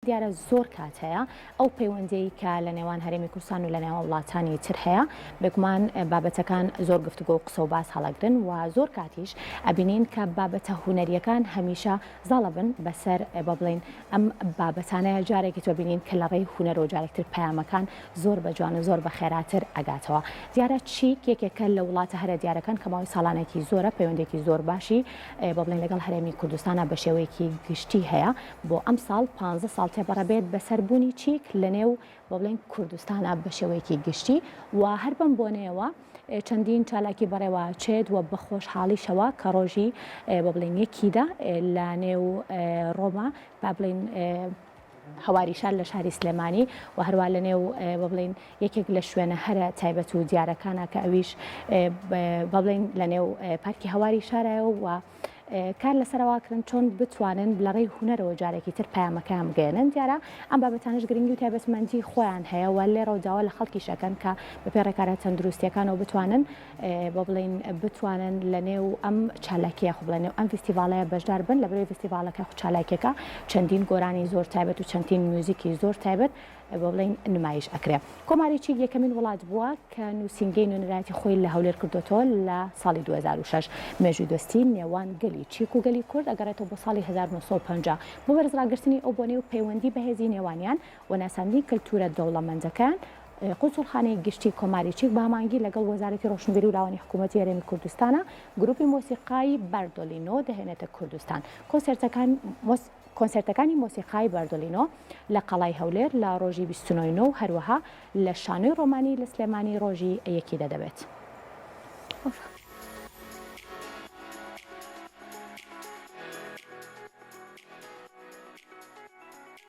دیارە زۆر کات هەیە ئەو پەیوەندی کە لە نێوان هەرێمی کوردستان و لە نێوان وڵاتانی تر هەیە بێگومان بابەتەکان زۆر گفتوگۆ و قسە و باس هەڵەگرن و زۆر کاتیش ئەبینین کە بابەتە هونەریەکان هەمیشە زاڵە بن بەسەر بە بڵین ئەم بابەتانەیە جارێکی تۆ بینین کە لە ڕێی هونەر و جارێکتر پەیامەکان زۆر بە جوان و زۆر بە خێراتر ئەگاتەوە. دیارە چی کێکێکە لە وڵاتە هەرە دیارەکان کە ماوەی ساڵانێکی زۆرە پەیوەندێکی زۆر باشی بە بڵین لەگەڵ هەرێمی کوردستانە بە شێوەیەکی گشتی هەیە بۆ ئەم ساڵ 15 ساڵ تێبەڕەبێت بەسەربوونی چیک لە نێو بە بڵین کوردستانە بە شێوەیەکی گشتی و هەر بەم بۆنەیەوە چەندین چالاکی بەڕێوە چێت و بە خۆشحاڵیشەوە کە ڕۆژی بە بڵین یەکیدا لە نێو ڕۆما با بڵین هەواریشان لە شاری سلێمانی و هەروە لە نێو بە بڵین یەکێک لە شوێنە هەرە تایبەت و دیارەکانە کە ئەویش بە بڵین لە نێو پارکی هەواری شارایەوە و کار لەسەرواکردن چۆن بتوانن لە ڕێی هونەرەوە جارێکی تر پەیامەکان بگەێنن دیارە ئەم بابەتانش گرنگی و تایبەتمەندی خۆیان هەیە و لێرە و داوا لە خەڵکی شەکەن کە بەپێ ڕێکارە تەندروستیەکانەوە بتوانن بە بڵین بتوانن لە نێو ئەم چالاکیە خو بڵێن ئەم فستیڤالەیە بەشدار بن لە بەرەوەی فستیڤالەکە چالاکیەکە چەندین گۆرانی زۆر تایبەت و چەندین میوزیکی زۆر تایبەت بە بڵین نمایش ئەکرێ. کۆماریی یەکەمین وڵات بووە کە نووسینگەی نوێنەرایەتی خۆی لە هەولێر کردوتەوە لە ساڵی 2006 مێژووی دۆستی نێوان گەلی چیک و گەلی کورد ئەگەڕێتەوە بۆ ساڵی 1950 بۆ بەرزڕاگررتنی ئەو بۆنێ و پەیوەندی بەهێزی نێوانیان و ناساندنی کللتورە دەوڵەمەندەکان قوچڵخانەی گشتی کۆماری چیک بە هەمانگی لەگەڵ وەزارەتی ڕۆشنبیری و لاوانی حکوومەتی هەرێمی کوردستانە گروپی مۆسیقای بەردۆلینۆ دەهێنێتە کوردستان. کۆنسەرتەکانی مۆسیقای بەردۆلینۆ لە قەڵای هەولێر لە ڕۆژی 29 و هەروەها لە شانۆی ڕۆمانی لە سلێمانی ڕۆژی یەکیدا دەبێت.